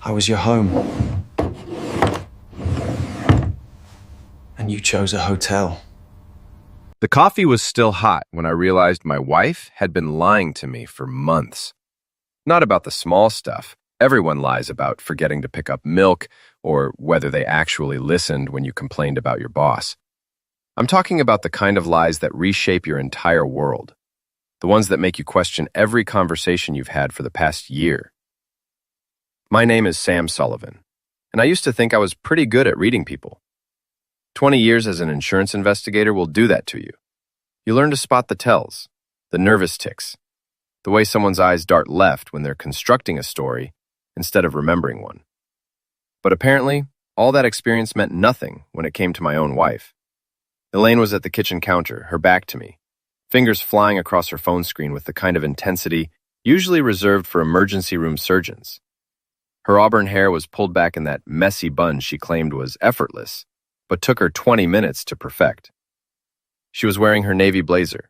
I was your home. And you chose a hotel. The coffee was still hot when I realized my wife had been lying to me for months. Not about the small stuff. Everyone lies about forgetting to pick up milk or whether they actually listened when you complained about your boss. I'm talking about the kind of lies that reshape your entire world. The ones that make you question every conversation you've had for the past year. My name is Sam Sullivan, and I used to think I was pretty good at reading people. 20 years as an insurance investigator will do that to you. You learn to spot the tells, the nervous tics, the way someone's eyes dart left when they're constructing a story instead of remembering one. But apparently, all that experience meant nothing when it came to my own wife. Elaine was at the kitchen counter, her back to me, fingers flying across her phone screen with the kind of intensity usually reserved for emergency room surgeons. Her auburn hair was pulled back in that messy bun she claimed was effortless, but took her 20 minutes to perfect. She was wearing her navy blazer,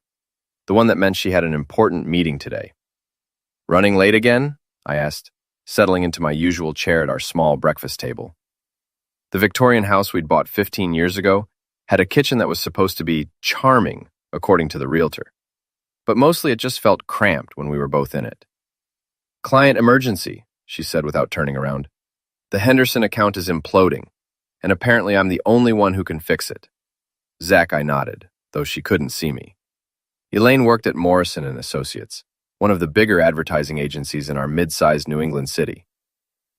the one that meant she had an important meeting today. "Running late again?" I asked, settling into my usual chair at our small breakfast table. The Victorian house we'd bought 15 years ago had a kitchen that was supposed to be charming, according to the realtor. But mostly it just felt cramped when we were both in it. "Client emergency," she said without turning around. "The Henderson account is imploding, and apparently I'm the only one who can fix it." Zach, I nodded, though she couldn't see me. Elaine worked at Morrison & Associates, one of the bigger advertising agencies in our mid-sized New England city.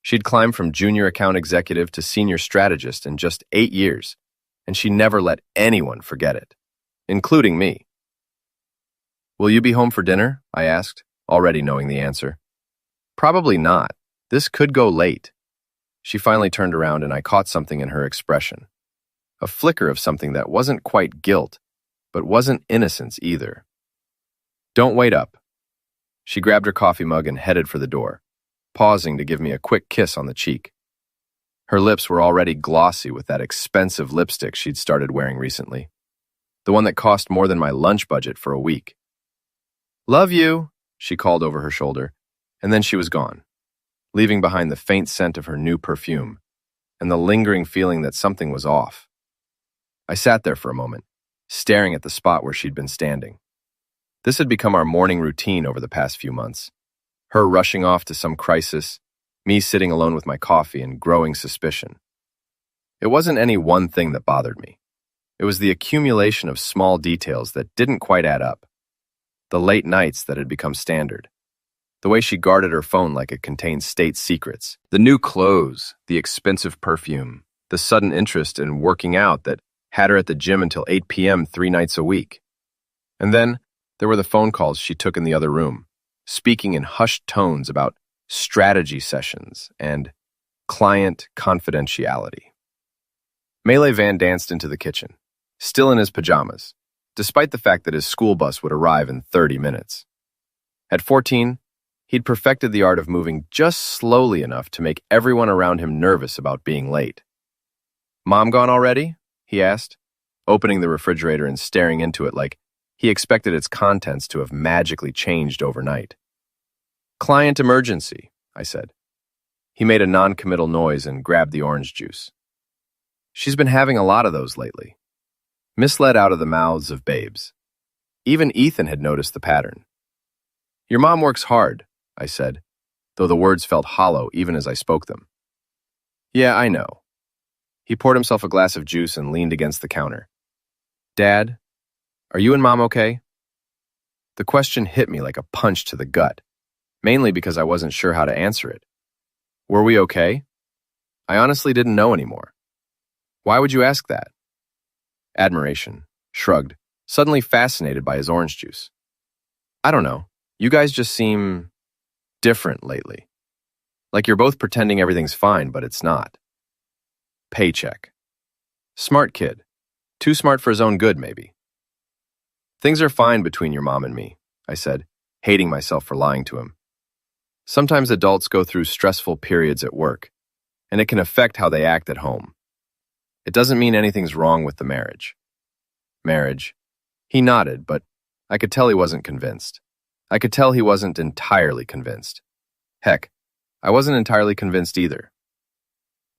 She'd climbed from junior account executive to senior strategist in just 8 years, and she never let anyone forget it, including me. "Will you be home for dinner?" I asked, already knowing the answer. "Probably not. This could go late." She finally turned around and I caught something in her expression. A flicker of something that wasn't quite guilt, but wasn't innocence either. "Don't wait up." She grabbed her coffee mug and headed for the door, pausing to give me a quick kiss on the cheek. Her lips were already glossy with that expensive lipstick she'd started wearing recently, the one that cost more than my lunch budget for a week. "Love you," she called over her shoulder, and then she was gone, leaving behind the faint scent of her new perfume and the lingering feeling that something was off. I sat there for a moment, staring at the spot where she'd been standing. This had become our morning routine over the past few months. Her rushing off to some crisis, me sitting alone with my coffee and growing suspicion. It wasn't any one thing that bothered me. It was the accumulation of small details that didn't quite add up. The late nights that had become standard. The way she guarded her phone like it contained state secrets. The new clothes, the expensive perfume, the sudden interest in working out that had her at the gym until 8 p.m. 3 nights a week. And then there were the phone calls she took in the other room, speaking in hushed tones about strategy sessions and client confidentiality. Melee Van danced into the kitchen, still in his pajamas, despite the fact that his school bus would arrive in 30 minutes. At 14, he'd perfected the art of moving just slowly enough to make everyone around him nervous about being late. "Mom gone already?" he asked, opening the refrigerator and staring into it like he expected its contents to have magically changed overnight. "Client emergency," I said. He made a non-committal noise and grabbed the orange juice. She's been having a lot of those lately. Misled out of the mouths of babes. Even Ethan had noticed the pattern. "Your mom works hard," I said, though the words felt hollow even as I spoke them. "Yeah, I know." He poured himself a glass of juice and leaned against the counter. "Dad, are you and Mom okay?" The question hit me like a punch to the gut, mainly because I wasn't sure how to answer it. Were we okay? I honestly didn't know anymore. Why would you ask that? Admiration, shrugged, suddenly fascinated by his orange juice. "I don't know. You guys just seem different lately. Like you're both pretending everything's fine, but it's not." Paycheck. Smart kid. Too smart for his own good, maybe. "Things are fine between your mom and me," I said, hating myself for lying to him. Sometimes adults go through stressful periods at work, and it can affect how they act at home. It doesn't mean anything's wrong with the marriage. Marriage. He nodded, but I could tell he wasn't convinced. I could tell he wasn't entirely convinced. Heck, I wasn't entirely convinced either.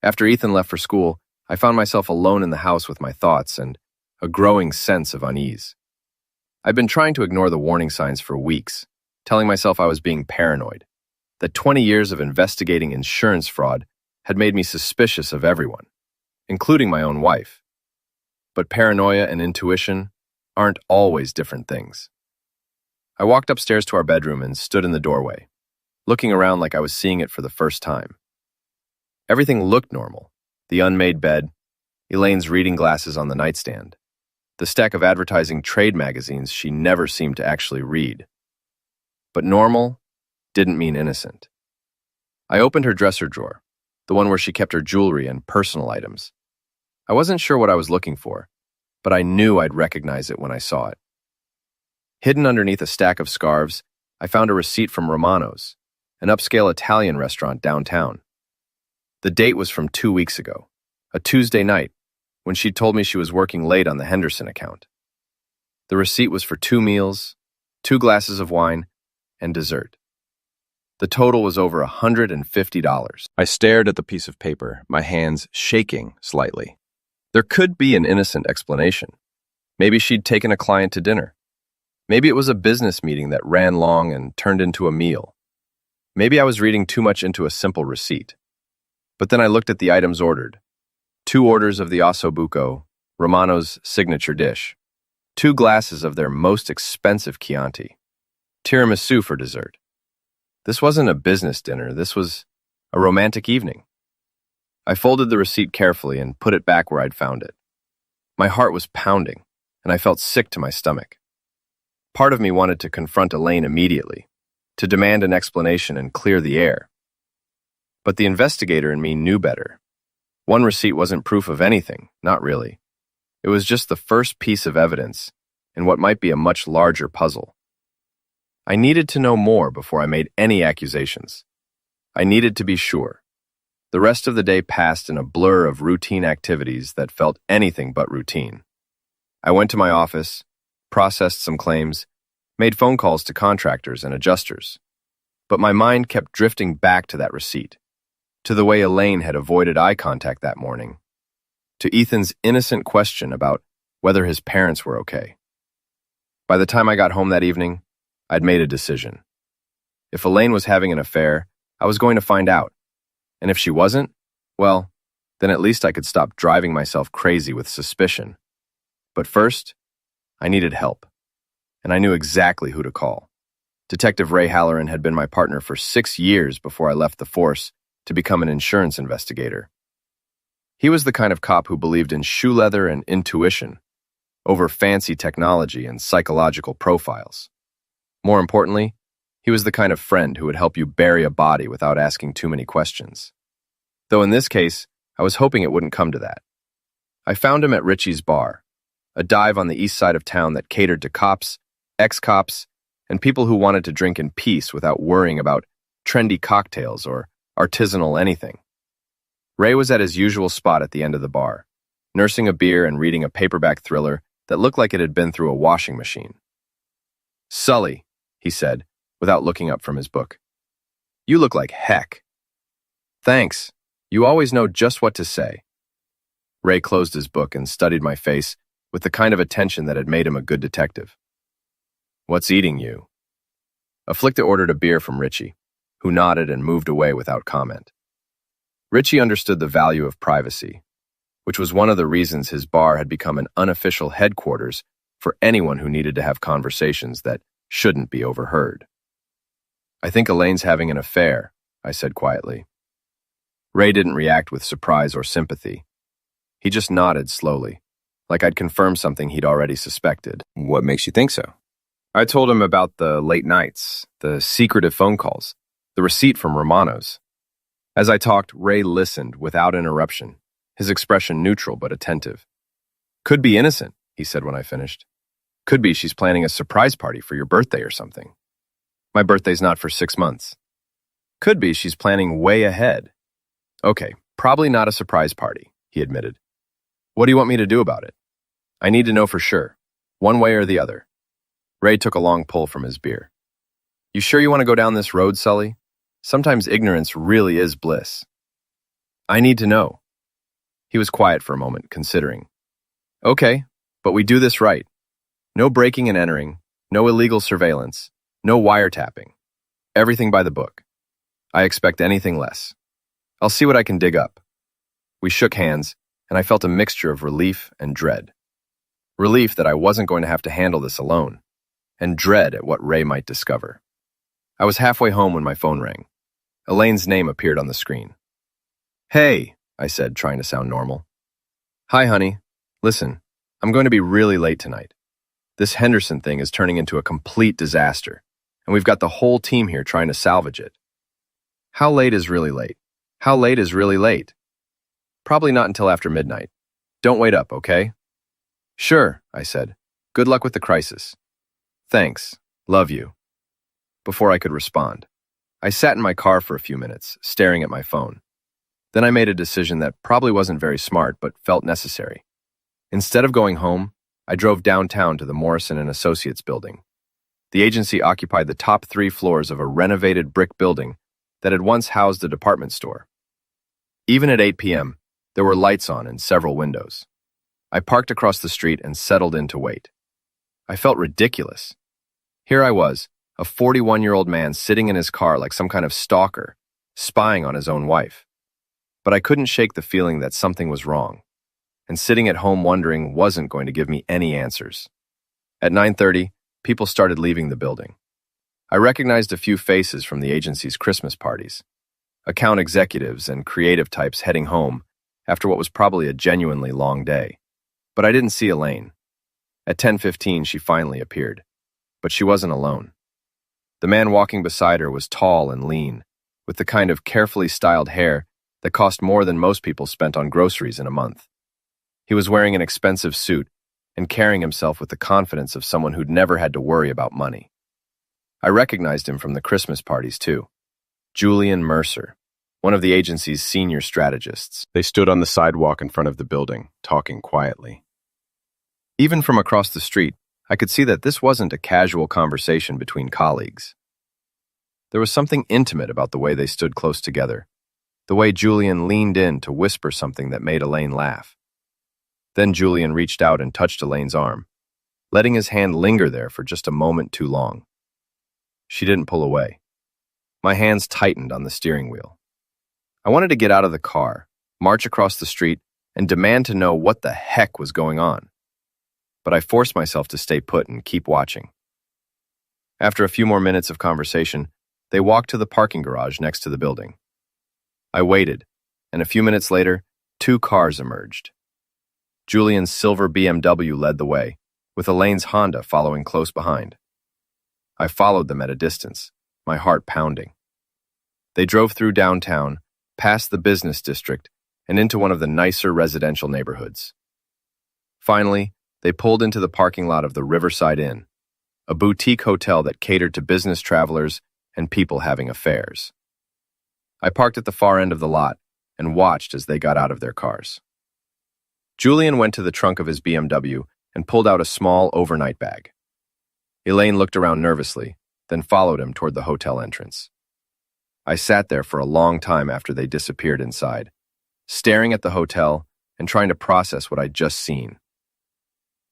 After Ethan left for school, I found myself alone in the house with my thoughts and a growing sense of unease. I'd been trying to ignore the warning signs for weeks, telling myself I was being paranoid, that 20 years of investigating insurance fraud had made me suspicious of everyone, including my own wife. But paranoia and intuition aren't always different things. I walked upstairs to our bedroom and stood in the doorway, looking around like I was seeing it for the first time. Everything looked normal. The unmade bed, Elaine's reading glasses on the nightstand, the stack of advertising trade magazines she never seemed to actually read. But normal didn't mean innocent. I opened her dresser drawer, the one where she kept her jewelry and personal items. I wasn't sure what I was looking for, but I knew I'd recognize it when I saw it. Hidden underneath a stack of scarves, I found a receipt from Romano's, an upscale Italian restaurant downtown. The date was from 2 weeks ago, a Tuesday night, when she told me she was working late on the Henderson account. The receipt was for 2 meals, 2 glasses of wine, and dessert. The total was over $150. I stared at the piece of paper, my hands shaking slightly. There could be an innocent explanation. Maybe she'd taken a client to dinner. Maybe it was a business meeting that ran long and turned into a meal. Maybe I was reading too much into a simple receipt. But then I looked at the items ordered. 2 orders of the ossobuco, Romano's signature dish. 2 glasses of their most expensive Chianti. Tiramisu for dessert. This wasn't a business dinner, this was a romantic evening. I folded the receipt carefully and put it back where I'd found it. My heart was pounding, and I felt sick to my stomach. Part of me wanted to confront Elaine immediately, to demand an explanation and clear the air. But the investigator in me knew better. One receipt wasn't proof of anything, not really. It was just the first piece of evidence in what might be a much larger puzzle. I needed to know more before I made any accusations. I needed to be sure. The rest of the day passed in a blur of routine activities that felt anything but routine. I went to my office, processed some claims, made phone calls to contractors and adjusters. But my mind kept drifting back to that receipt, to the way Elaine had avoided eye contact that morning, to Ethan's innocent question about whether his parents were okay. By the time I got home that evening, I'd made a decision. If Elaine was having an affair, I was going to find out. And if she wasn't, well, then at least I could stop driving myself crazy with suspicion. But first, I needed help. And I knew exactly who to call. Detective Ray Halloran had been my partner for 6 years before I left the force to become an insurance investigator. He was the kind of cop who believed in shoe leather and intuition over fancy technology and psychological profiles. More importantly, he was the kind of friend who would help you bury a body without asking too many questions. Though in this case, I was hoping it wouldn't come to that. I found him at Richie's Bar, a dive on the east side of town that catered to cops, ex-cops, and people who wanted to drink in peace without worrying about trendy cocktails or artisanal anything. Ray was at his usual spot at the end of the bar, nursing a beer and reading a paperback thriller that looked like it had been through a washing machine. "Sully," he said, without looking up from his book. "You look like heck." "Thanks. You always know just what to say." Ray closed his book and studied my face with the kind of attention that had made him a good detective. "What's eating you?" Afflicta ordered a beer from Richie, who nodded and moved away without comment. Richie understood the value of privacy, which was one of the reasons his bar had become an unofficial headquarters for anyone who needed to have conversations that shouldn't be overheard. "I think Elaine's having an affair," I said quietly. Ray didn't react with surprise or sympathy. He just nodded slowly, like I'd confirmed something he'd already suspected. "What makes you think so?" I told him about the late nights, the secretive phone calls, the receipt from Romano's. As I talked, Ray listened without interruption, his expression neutral but attentive. "Could be innocent," he said when I finished. "Could be she's planning a surprise party for your birthday or something. My birthday's not for 6 months. Could be she's planning way ahead. Okay, probably not a surprise party," he admitted. "What do you want me to do about it?" "I need to know for sure, one way or the other." Ray took a long pull from his beer. "You sure you want to go down this road, Sully? Sometimes ignorance really is bliss. I need to know. He was quiet for a moment, considering. Okay, but we do this right. No breaking and entering, no illegal surveillance, no wiretapping. Everything by the book. I expect anything less. I'll see what I can dig up. We shook hands, and I felt a mixture of relief and dread. Relief that I wasn't going to have to handle this alone, and dread at what Ray might discover. I was halfway home when my phone rang. Elaine's name appeared on the screen. Hey, I said, trying to sound normal. Hi, honey. Listen, I'm going to be really late tonight. This Henderson thing is turning into a complete disaster, and we've got the whole team here trying to salvage it. How late is really late? How late is really late? Probably not until after midnight. Don't wait up, okay? Sure, I said. Good luck with the crisis. Thanks. Love you. Before I could respond, I sat in my car for a few minutes, staring at my phone. Then I made a decision that probably wasn't very smart, but felt necessary. Instead of going home, I drove downtown to the Morrison & Associates building. The agency occupied the top 3 floors of a renovated brick building that had once housed a department store. Even at 8 p.m., there were lights on in several windows. I parked across the street and settled in to wait. I felt ridiculous. Here I was, a 41-year-old man sitting in his car like some kind of stalker, spying on his own wife. But I couldn't shake the feeling that something was wrong, and sitting at home wondering wasn't going to give me any answers. At 9:30, people started leaving the building. I recognized a few faces from the agency's Christmas parties, account executives and creative types heading home after what was probably a genuinely long day. But I didn't see Elaine. At 10:15, she finally appeared, but she wasn't alone. The man walking beside her was tall and lean, with the kind of carefully styled hair that cost more than most people spent on groceries in a month. He was wearing an expensive suit and carrying himself with the confidence of someone who'd never had to worry about money. I recognized him from the Christmas parties, too. Julian Mercer, one of the agency's senior strategists. They stood on the sidewalk in front of the building, talking quietly. Even from across the street, I could see that this wasn't a casual conversation between colleagues. There was something intimate about the way they stood close together, the way Julian leaned in to whisper something that made Elaine laugh. Then Julian reached out and touched Elaine's arm, letting his hand linger there for just a moment too long. She didn't pull away. My hands tightened on the steering wheel. I wanted to get out of the car, march across the street, and demand to know what the heck was going on. But I forced myself to stay put and keep watching. After a few more minutes of conversation, they walked to the parking garage next to the building. I waited, and a few minutes later, 2 cars emerged. Julian's silver BMW led the way, with Elaine's Honda following close behind. I followed them at a distance, my heart pounding. They drove through downtown, past the business district, and into one of the nicer residential neighborhoods. Finally, they pulled into the parking lot of the Riverside Inn, a boutique hotel that catered to business travelers and people having affairs. I parked at the far end of the lot and watched as they got out of their cars. Julian went to the trunk of his BMW and pulled out a small overnight bag. Elaine looked around nervously, then followed him toward the hotel entrance. I sat there for a long time after they disappeared inside, staring at the hotel and trying to process what I'd just seen.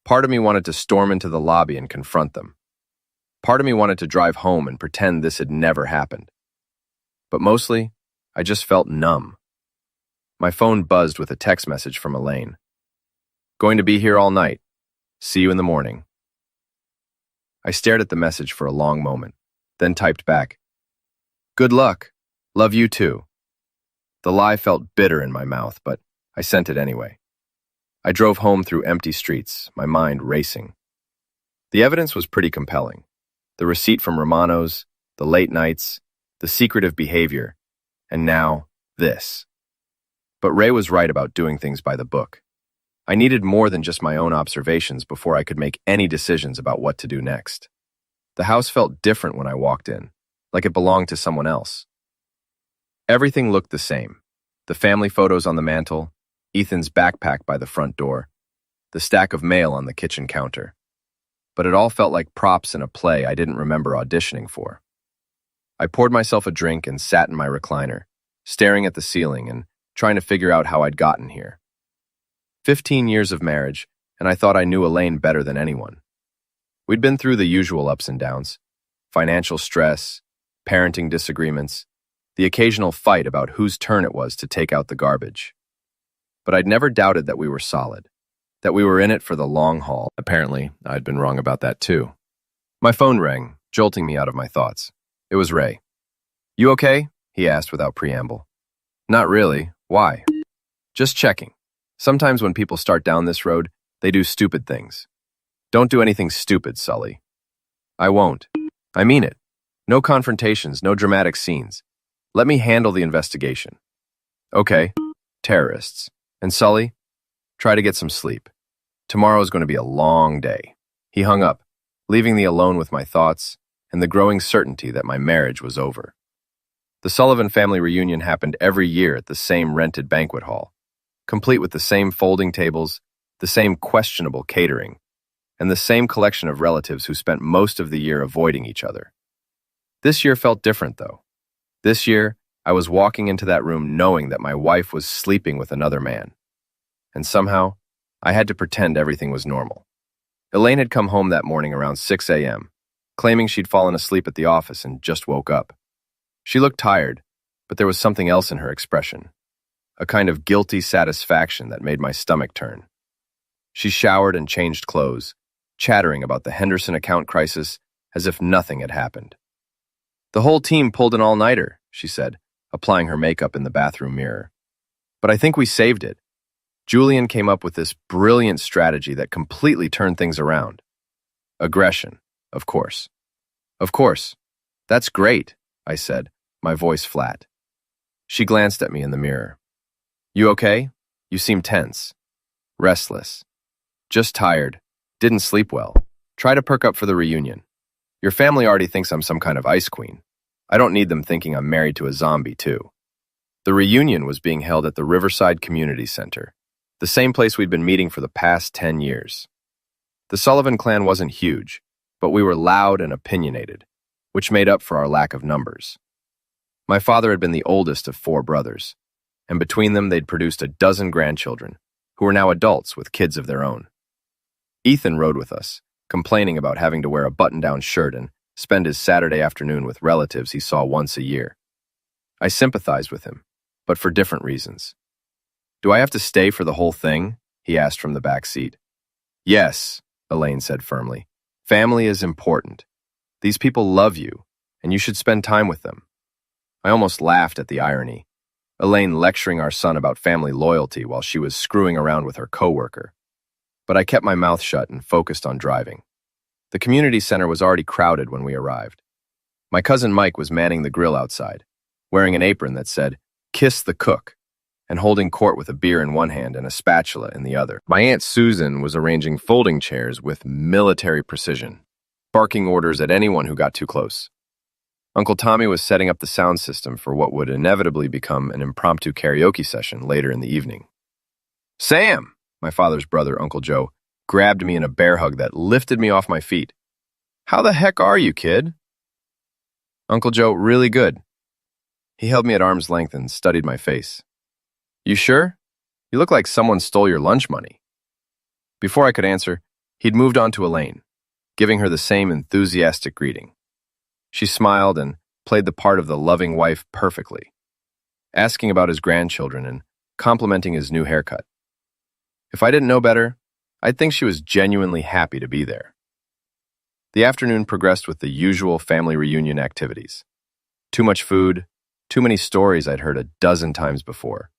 Part of me wanted to storm into the lobby and confront them. Part of me wanted to drive home and pretend this had never happened. But mostly, I just felt numb. My phone buzzed with a text message from Elaine. Going to be here all night. See you in the morning. I stared at the message for a long moment, then typed back, Good luck. Love you too. The lie felt bitter in my mouth, but I sent it anyway. I drove home through empty streets, my mind racing. The evidence was pretty compelling. The receipt from Romano's, the late nights, the secretive behavior, and now this. But Ray was right about doing things by the book. I needed more than just my own observations before I could make any decisions about what to do next. The house felt different when I walked in, like it belonged to someone else. Everything looked the same. The family photos on the mantle, Ethan's backpack by the front door, the stack of mail on the kitchen counter. But it all felt like props in a play I didn't remember auditioning for. I poured myself a drink and sat in my recliner, staring at the ceiling and trying to figure out how I'd gotten here. 15 years of marriage, and I thought I knew Elaine better than anyone. We'd been through the usual ups and downs: financial stress, parenting disagreements, the occasional fight about whose turn it was to take out the garbage. But I'd never doubted that we were solid, that we were in it for the long haul. Apparently, I'd been wrong about that too. My phone rang, jolting me out of my thoughts. It was Ray. "You okay?" he asked without preamble. "Not really. Why?" "Just checking. Sometimes when people start down this road, they do stupid things." "Don't do anything stupid, Sully." "I won't. I mean it. No confrontations, no dramatic scenes. Let me handle the investigation." "Okay. Terrorists. And Sully, try to get some sleep. Tomorrow's going to be a long day." He hung up, leaving me alone with my thoughts and the growing certainty that my marriage was over. The Sullivan family reunion happened every year at the same rented banquet hall, complete with the same folding tables, the same questionable catering, and the same collection of relatives who spent most of the year avoiding each other. This year felt different, though. This year, I was walking into that room knowing that my wife was sleeping with another man. And somehow, I had to pretend everything was normal. Elaine had come home that morning around 6 a.m., claiming she'd fallen asleep at the office and just woke up. She looked tired, but there was something else in her expression, a kind of guilty satisfaction that made my stomach turn. She showered and changed clothes, chattering about the Henderson account crisis as if nothing had happened. "The whole team pulled an all-nighter," she said, applying her makeup in the bathroom mirror. "But I think we saved it. Julian came up with this brilliant strategy that completely turned things around. Aggression, of course." "Of course. That's great," I said, my voice flat. She glanced at me in the mirror. "You okay? You seem tense. Restless. Just tired. Didn't sleep well. Try to perk up for the reunion. Your family already thinks I'm some kind of ice queen. I don't need them thinking I'm married to a zombie, too." The reunion was being held at the Riverside Community Center, the same place we'd been meeting for the past 10 years. The Sullivan clan wasn't huge, but we were loud and opinionated, which made up for our lack of numbers. My father had been the oldest of 4 brothers, and between them they'd produced a dozen grandchildren, who were now adults with kids of their own. Ethan rode with us, complaining about having to wear a button-down shirt and spend his Saturday afternoon with relatives he saw once a year. I sympathized with him, but for different reasons. "Do I have to stay for the whole thing?" he asked from the back seat. "Yes," Elaine said firmly. "Family is important. These people love you, and you should spend time with them." I almost laughed at the irony. Elaine lecturing our son about family loyalty while she was screwing around with her coworker. But I kept my mouth shut and focused on driving. The community center was already crowded when we arrived. My cousin Mike was manning the grill outside, wearing an apron that said, "Kiss the cook," and holding court with a beer in one hand and a spatula in the other. My Aunt Susan was arranging folding chairs with military precision, barking orders at anyone who got too close. Uncle Tommy was setting up the sound system for what would inevitably become an impromptu karaoke session later in the evening. "Sam," my father's brother, Uncle Joe, grabbed me in a bear hug that lifted me off my feet. "How the heck are you, kid?" "Uncle Joe, really good." He held me at arm's length and studied my face. "You sure? You look like someone stole your lunch money." Before I could answer, he'd moved on to Elaine, giving her the same enthusiastic greeting. She smiled and played the part of the loving wife perfectly, asking about his grandchildren and complimenting his new haircut. If I didn't know better, I'd think she was genuinely happy to be there. The afternoon progressed with the usual family reunion activities. Too much food, too many stories I'd heard a dozen times before,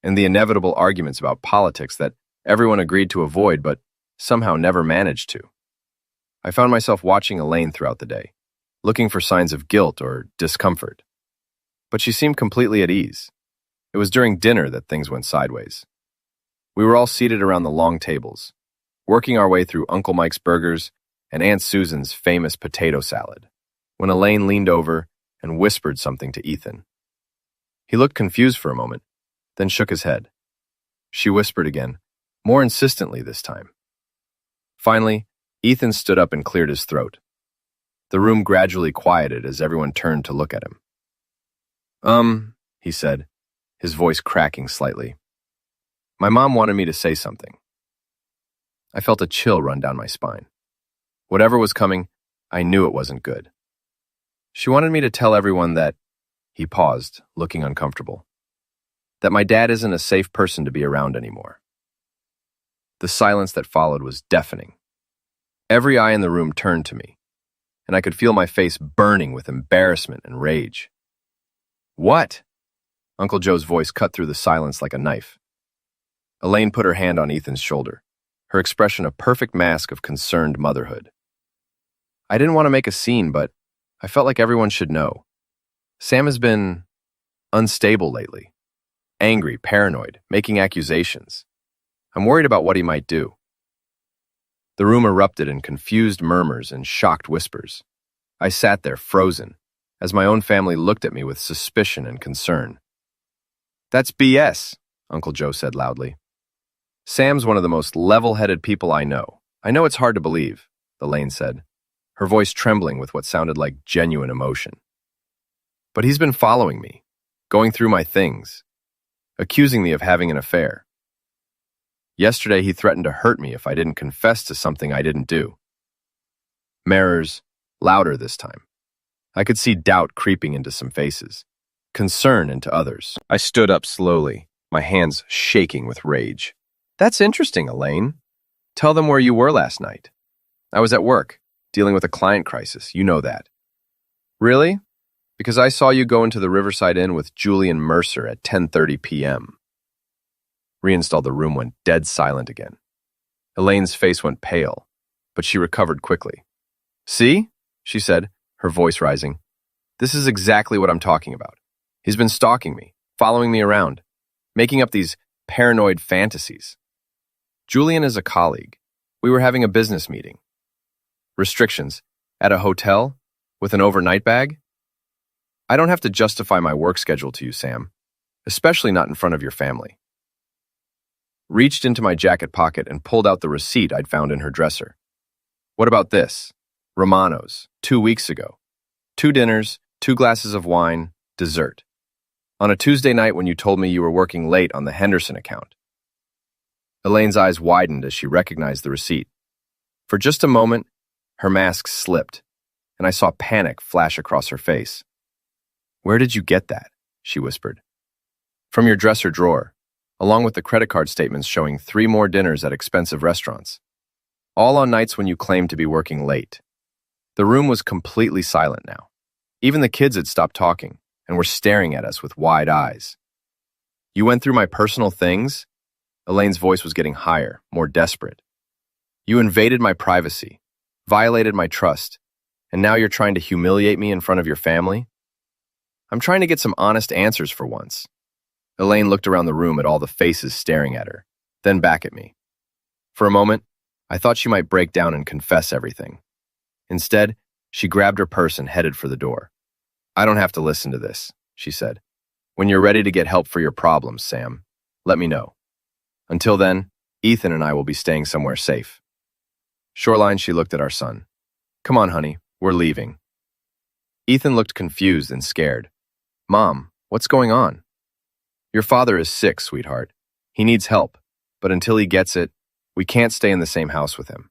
and the inevitable arguments about politics that everyone agreed to avoid but somehow never managed to. I found myself watching Elaine throughout the day, looking for signs of guilt or discomfort. But she seemed completely at ease. It was during dinner that things went sideways. We were all seated around the long tables, working our way through Uncle Mike's burgers and Aunt Susan's famous potato salad, when Elaine leaned over and whispered something to Ethan. He looked confused for a moment, then shook his head. She whispered again, more insistently this time. Finally, Ethan stood up and cleared his throat. The room gradually quieted as everyone turned to look at him. He said, his voice cracking slightly. My mom wanted me to say something. I felt a chill run down my spine. Whatever was coming, I knew it wasn't good. She wanted me to tell everyone that, he paused, looking uncomfortable, that my dad isn't a safe person to be around anymore. The silence that followed was deafening. Every eye in the room turned to me, and I could feel my face burning with embarrassment and rage. What? Uncle Joe's voice cut through the silence like a knife. Elaine put her hand on Ethan's shoulder, her expression a perfect mask of concerned motherhood. I didn't want to make a scene, but I felt like everyone should know. Sam has been unstable lately. Angry, paranoid, making accusations. I'm worried about what he might do. The room erupted in confused murmurs and shocked whispers. I sat there, frozen, as my own family looked at me with suspicion and concern. That's BS, Uncle Joe said loudly. Sam's one of the most level-headed people I know. I know it's hard to believe, Elaine said, her voice trembling with what sounded like genuine emotion. But he's been following me, going through my things, accusing me of having an affair. Yesterday, he threatened to hurt me if I didn't confess to something I didn't do. Mirrors, louder this time. I could see doubt creeping into some faces, concern into others. I stood up slowly, my hands shaking with rage. That's interesting, Elaine. Tell them where you were last night. I was at work, dealing with a client crisis. You know that. Really? Because I saw you go into the Riverside Inn with Julian Mercer at 10:30 p.m. Reinstalled, the room went dead silent again. Elaine's face went pale, but she recovered quickly. See? She said, her voice rising. This is exactly what I'm talking about. He's been stalking me, following me around, making up these paranoid fantasies. Julian is a colleague. We were having a business meeting. Restrictions. At a hotel? With an overnight bag? I don't have to justify my work schedule to you, Sam, especially not in front of your family. Reached into my jacket pocket and pulled out the receipt I'd found in her dresser. What about this? Romano's, 2 weeks ago. 2 dinners, 2 glasses of wine, dessert. On a Tuesday night when you told me you were working late on the Henderson account. Elaine's eyes widened as she recognized the receipt. For just a moment, her mask slipped, and I saw panic flash across her face. Where did you get that? She whispered. From your dresser drawer, along with the credit card statements showing 3 more dinners at expensive restaurants. All on nights when you claimed to be working late. The room was completely silent now. Even the kids had stopped talking and were staring at us with wide eyes. You went through my personal things? Elaine's voice was getting higher, more desperate. You invaded my privacy, violated my trust, and now you're trying to humiliate me in front of your family? I'm trying to get some honest answers for once. Elaine looked around the room at all the faces staring at her, then back at me. For a moment, I thought she might break down and confess everything. Instead, she grabbed her purse and headed for the door. I don't have to listen to this, she said. When you're ready to get help for your problems, Sam, let me know. Until then, Ethan and I will be staying somewhere safe. Shoreline, she looked at our son. Come on, honey, we're leaving. Ethan looked confused and scared. Mom, what's going on? Your father is sick, sweetheart. He needs help, but until he gets it, we can't stay in the same house with him.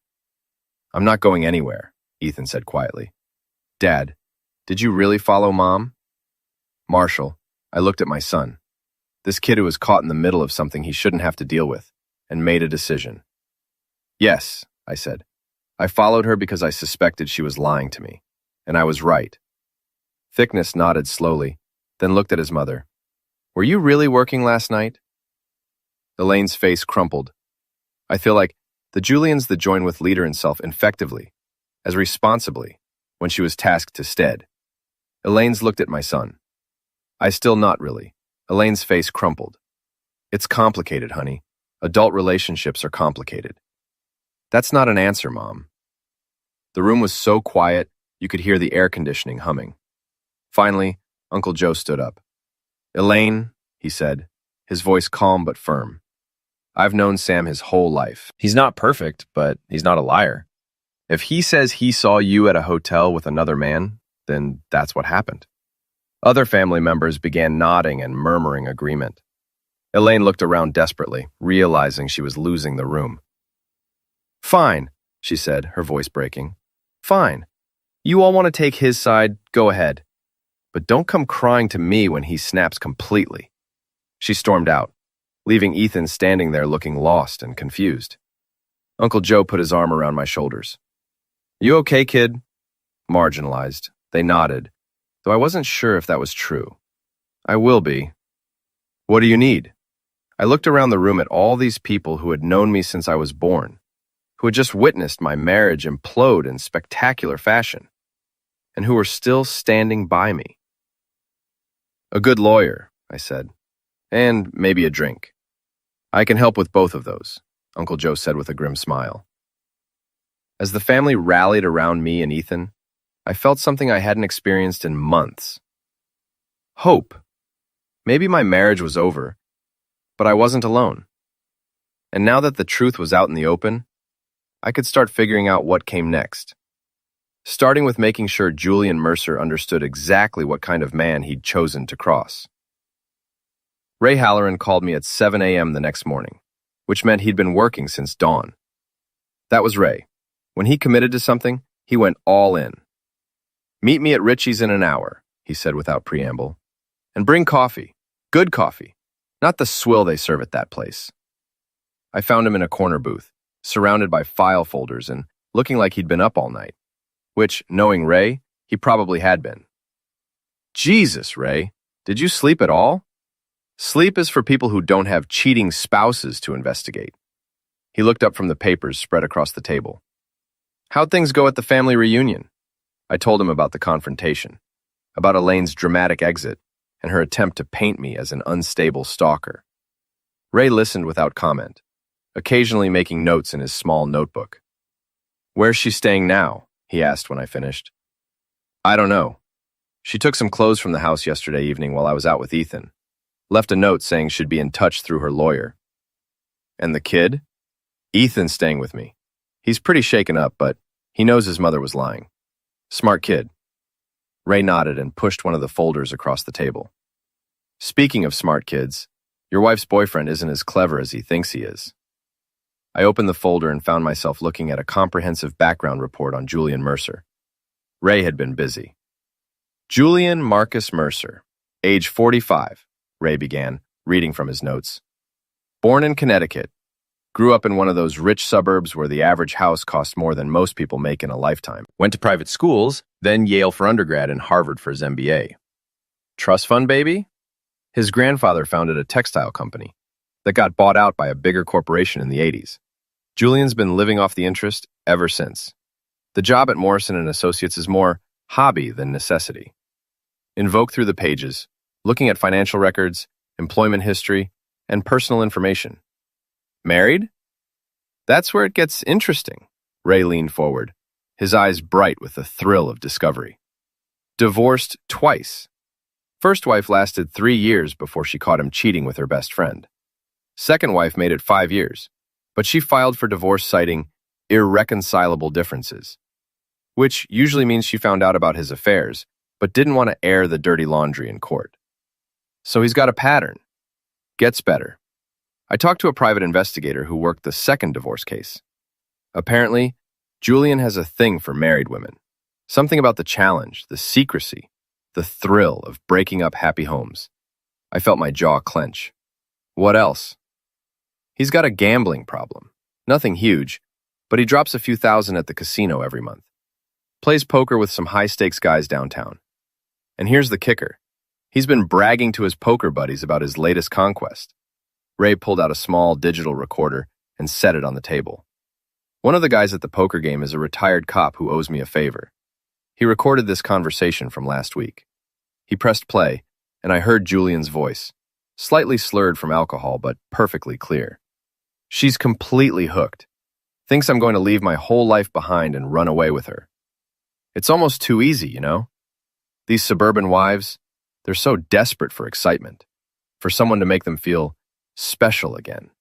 I'm not going anywhere, Ethan said quietly. Dad, did you really follow Mom? Marshall, I looked at my son. This kid who was caught in the middle of something he shouldn't have to deal with, and made a decision. Yes, I said. I followed her because I suspected she was lying to me, and I was right. Thickness nodded slowly, then looked at his mother. Were you really working last night? Elaine's face crumpled. I feel like the Julian's the join with leader in self effectively, as responsibly, when she was tasked to stead. Elaine's looked at my son. I still not really. Elaine's face crumpled. It's complicated, honey. Adult relationships are complicated. That's not an answer, Mom. The room was so quiet, you could hear the air conditioning humming. Finally, Uncle Joe stood up. Elaine, he said, his voice calm but firm. I've known Sam his whole life. He's not perfect, but he's not a liar. If he says he saw you at a hotel with another man, then that's what happened. Other family members began nodding and murmuring agreement. Elaine looked around desperately, realizing she was losing the room. "Fine," she said, her voice breaking. "Fine. You all want to take his side, go ahead. But don't come crying to me when he snaps completely." She stormed out, leaving Ethan standing there looking lost and confused. Uncle Joe put his arm around my shoulders. "You okay, kid?" Marginalized. They nodded, though I wasn't sure if that was true. "I will be." "What do you need?" I looked around the room at all these people who had known me since I was born, who had just witnessed my marriage implode in spectacular fashion, and who were still standing by me. "A good lawyer," I said, "and maybe a drink." "I can help with both of those," Uncle Joe said with a grim smile. As the family rallied around me and Ethan, I felt something I hadn't experienced in months. Hope. Maybe my marriage was over, but I wasn't alone. And now that the truth was out in the open, I could start figuring out what came next. Starting with making sure Julian Mercer understood exactly what kind of man he'd chosen to cross. Ray Halloran called me at 7 a.m. the next morning, which meant he'd been working since dawn. That was Ray. When he committed to something, he went all in. "Meet me at Richie's in an hour," he said without preamble. "And bring coffee. Good coffee. Not the swill they serve at that place." I found him in a corner booth, surrounded by file folders and looking like he'd been up all night, which, knowing Ray, he probably had been. "Jesus, Ray, did you sleep at all?" "Sleep is for people who don't have cheating spouses to investigate." He looked up from the papers spread across the table. "How'd things go at the family reunion?" I told him about the confrontation, about Elaine's dramatic exit, and her attempt to paint me as an unstable stalker. Ray listened without comment, occasionally making notes in his small notebook. "Where's she staying now?" he asked when I finished. "I don't know. She took some clothes from the house yesterday evening while I was out with Ethan. Left a note saying she'd be in touch through her lawyer." "And the kid?" "Ethan's staying with me. He's pretty shaken up, but he knows his mother was lying. Smart kid." Ray nodded and pushed one of the folders across the table. "Speaking of smart kids, your wife's boyfriend isn't as clever as he thinks he is." I opened the folder and found myself looking at a comprehensive background report on Julian Mercer. Ray had been busy. "Julian Marcus Mercer, age 45, Ray began, reading from his notes. "Born in Connecticut. Grew up in one of those rich suburbs where the average house costs more than most people make in a lifetime. Went to private schools, then Yale for undergrad and Harvard for his MBA. Trust fund baby? His grandfather founded a textile company that got bought out by a bigger corporation in the 80s. Julian's been living off the interest ever since. The job at Morrison & Associates is more hobby than necessity. Invoke through the pages, looking at financial records, employment history, and personal information. Married? That's where it gets interesting." Ray leaned forward, his eyes bright with the thrill of discovery. "Divorced twice. First wife lasted 3 years before she caught him cheating with her best friend. Second wife made it 5 years, but she filed for divorce citing irreconcilable differences, which usually means she found out about his affairs, but didn't want to air the dirty laundry in court. So he's got a pattern. Gets better. I talked to a private investigator who worked the second divorce case. Apparently, Julian has a thing for married women. Something about the challenge, the secrecy, the thrill of breaking up happy homes. I felt my jaw clench. What else? He's got a gambling problem. Nothing huge, but he drops a few thousand at the casino every month. Plays poker with some high-stakes guys downtown. And here's the kicker. He's been bragging to his poker buddies about his latest conquest. Ray pulled out a small digital recorder and set it on the table. One of the guys at the poker game is a retired cop who owes me a favor. He recorded this conversation from last week. He pressed play, and I heard Julian's voice, slightly slurred from alcohol, but perfectly clear. "She's completely hooked. Thinks I'm going to leave my whole life behind and run away with her. It's almost too easy, you know? These suburban wives, they're so desperate for excitement, for someone to make them feel special again.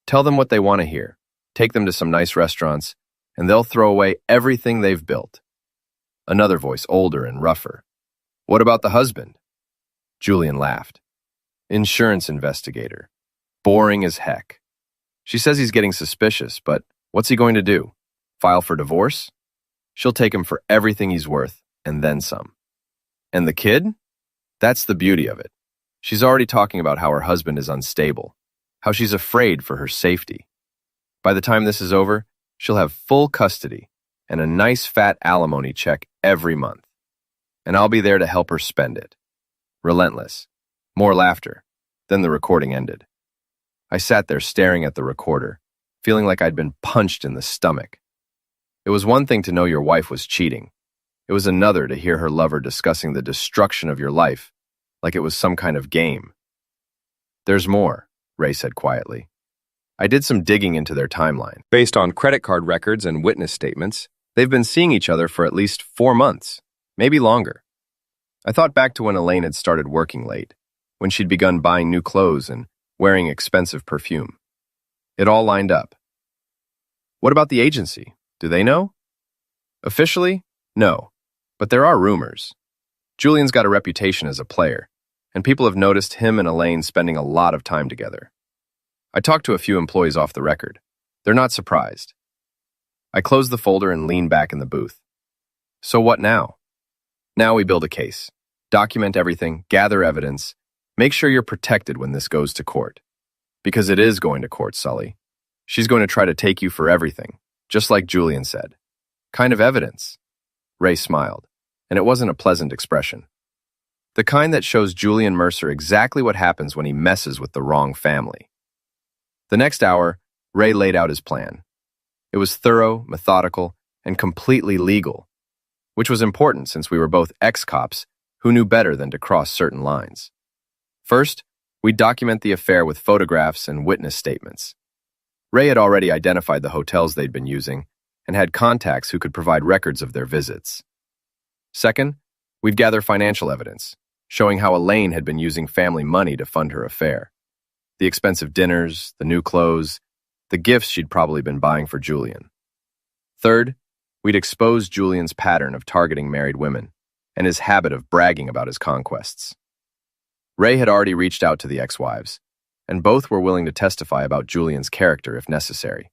Tell them what they want to hear. Take them to some nice restaurants, and they'll throw away everything they've built. Another voice, older and rougher. What about the husband? Julian laughed. Insurance investigator. Boring as heck. She says he's getting suspicious, but what's he going to do? File for divorce? She'll take him for everything he's worth, and then some. And the kid? That's the beauty of it. She's already talking about how her husband is unstable, how she's afraid for her safety. By the time this is over, she'll have full custody and a nice fat alimony check every month. And I'll be there to help her spend it. Relentless. More laughter. Then the recording ended. I sat there staring at the recorder, feeling like I'd been punched in the stomach. It was one thing to know your wife was cheating. It was another to hear her lover discussing the destruction of your life like it was some kind of game. There's more, Ray said quietly. I did some digging into their timeline. Based on credit card records and witness statements, they've been seeing each other for at least 4 months, maybe longer. I thought back to when Elaine had started working late, when she'd begun buying new clothes and wearing expensive perfume. It all lined up. What about the agency? Do they know? Officially, no, but there are rumors. Julian's got a reputation as a player, and people have noticed him and Elaine spending a lot of time together. I talked to a few employees off the record. They're not surprised. I closed the folder and leaned back in the booth. So what now? Now we build a case. Document everything, gather evidence, make sure you're protected when this goes to court. Because it is going to court, Sully. She's going to try to take you for everything, just like Julian said. Kind of evidence? Ray smiled, and it wasn't a pleasant expression. The kind that shows Julian Mercer exactly what happens when he messes with the wrong family. The next hour, Ray laid out his plan. It was thorough, methodical, and completely legal, which was important since we were both ex-cops who knew better than to cross certain lines. First, we'd document the affair with photographs and witness statements. Ray had already identified the hotels they'd been using and had contacts who could provide records of their visits. Second, we'd gather financial evidence, showing how Elaine had been using family money to fund her affair. The expensive dinners, the new clothes, the gifts she'd probably been buying for Julian. Third, we'd expose Julian's pattern of targeting married women and his habit of bragging about his conquests. Ray had already reached out to the ex-wives, and both were willing to testify about Julian's character if necessary.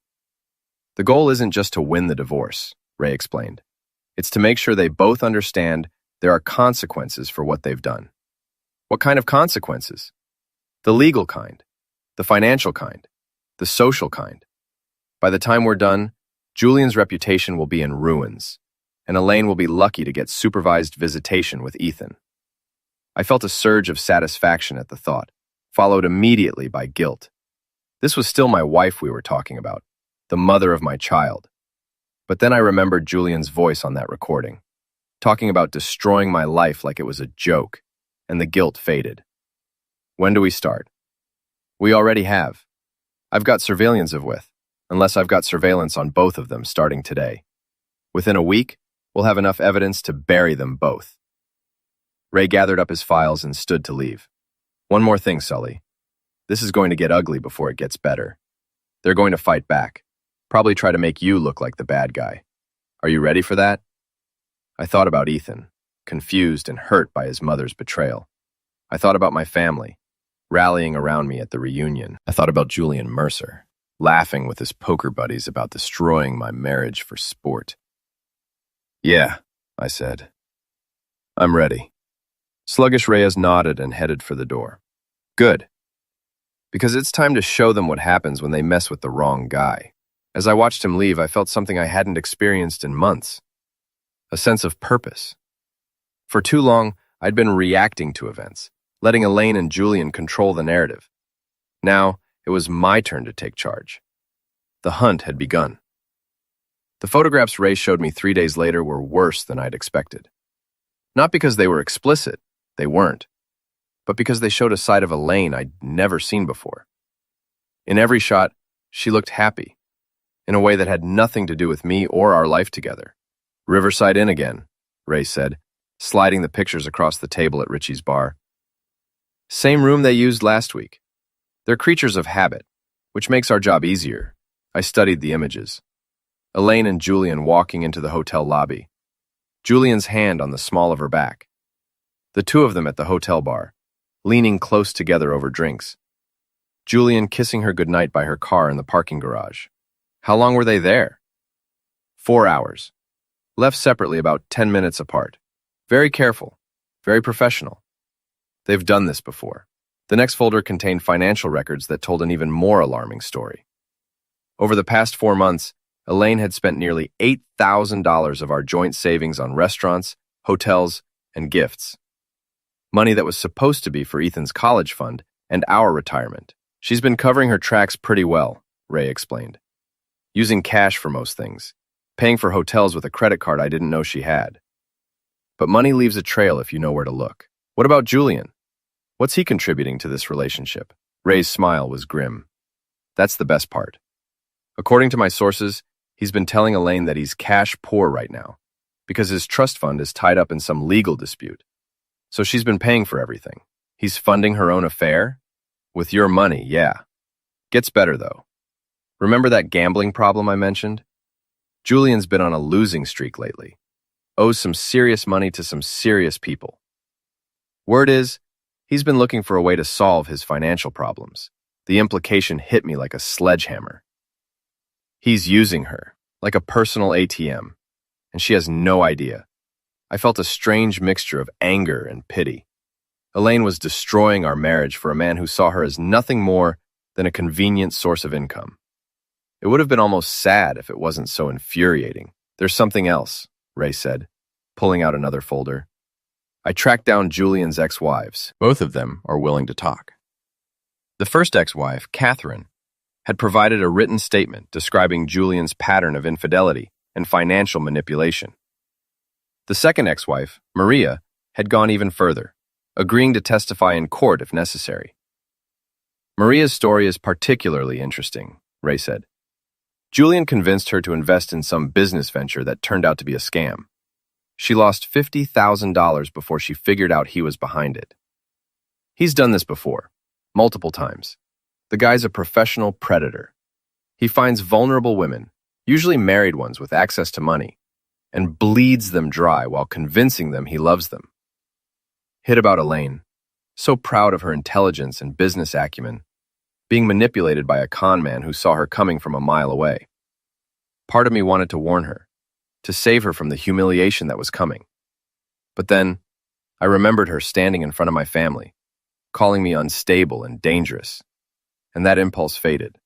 The goal isn't just to win the divorce, Ray explained. It's to make sure they both understand there are consequences for what they've done. What kind of consequences? The legal kind, the financial kind, the social kind. By the time we're done, Julian's reputation will be in ruins, and Elaine will be lucky to get supervised visitation with Ethan. I felt a surge of satisfaction at the thought, followed immediately by guilt. This was still my wife we were talking about, the mother of my child. But then I remembered Julian's voice on that recording, talking about destroying my life like it was a joke, and the guilt faded. When do we start? We already have. I've got surveillance of with, unless I've got surveillance on both of them starting today. Within a week, we'll have enough evidence to bury them both. Ray gathered up his files and stood to leave. One more thing, Sully. This is going to get ugly before it gets better. They're going to fight back, probably try to make you look like the bad guy. Are you ready for that? I thought about Ethan, confused and hurt by his mother's betrayal. I thought about my family, rallying around me at the reunion. I thought about Julian Mercer, laughing with his poker buddies about destroying my marriage for sport. Yeah, I said. I'm ready. Sluggish Reyes nodded and headed for the door. Good. Because it's time to show them what happens when they mess with the wrong guy. As I watched him leave, I felt something I hadn't experienced in months. A sense of purpose. For too long, I'd been reacting to events, letting Elaine and Julian control the narrative. Now, it was my turn to take charge. The hunt had begun. The photographs Ray showed me 3 days later were worse than I'd expected. Not because they were explicit, they weren't, but because they showed a side of Elaine I'd never seen before. In every shot, she looked happy, in a way that had nothing to do with me or our life together. Riverside Inn again, Ray said, sliding the pictures across the table at Richie's bar. Same room they used last week. They're creatures of habit, which makes our job easier. I studied the images. Elaine and Julian walking into the hotel lobby, Julian's hand on the small of her back. The two of them at the hotel bar, leaning close together over drinks. Julian kissing her goodnight by her car in the parking garage. How long were they there? 4 hours. Left separately about 10 minutes apart. Very careful. Very professional. They've done this before. The next folder contained financial records that told an even more alarming story. Over the past 4 months, Elaine had spent nearly $8,000 of our joint savings on restaurants, hotels, and gifts. Money that was supposed to be for Ethan's college fund and our retirement. She's been covering her tracks pretty well, Ray explained. Using cash for most things. Paying for hotels with a credit card I didn't know she had. But money leaves a trail if you know where to look. What about Julian? What's he contributing to this relationship? Ray's smile was grim. That's the best part. According to my sources, he's been telling Elaine that he's cash poor right now because his trust fund is tied up in some legal dispute. So she's been paying for everything. He's funding her own affair? With your money, yeah. Gets better, though. Remember that gambling problem I mentioned? Julian's been on a losing streak lately. Owes some serious money to some serious people. Word is, he's been looking for a way to solve his financial problems. The implication hit me like a sledgehammer. He's using her, like a personal ATM, and she has no idea. I felt a strange mixture of anger and pity. Elaine was destroying our marriage for a man who saw her as nothing more than a convenient source of income. It would have been almost sad if it wasn't so infuriating. There's something else, Ray said, pulling out another folder. I tracked down Julian's ex-wives. Both of them are willing to talk. The first ex-wife, Catherine, had provided a written statement describing Julian's pattern of infidelity and financial manipulation. The second ex-wife, Maria, had gone even further, agreeing to testify in court if necessary. Maria's story is particularly interesting, Ray said. Julian convinced her to invest in some business venture that turned out to be a scam. She lost $50,000 before she figured out he was behind it. He's done this before, multiple times. The guy's a professional predator. He finds vulnerable women, usually married ones with access to money, and bleeds them dry while convincing them he loves them. Hit about Elaine, so proud of her intelligence and business acumen, being manipulated by a con man who saw her coming from a mile away. Part of me wanted to warn her, to save her from the humiliation that was coming. But then, I remembered her standing in front of my family, calling me unstable and dangerous, and that impulse faded.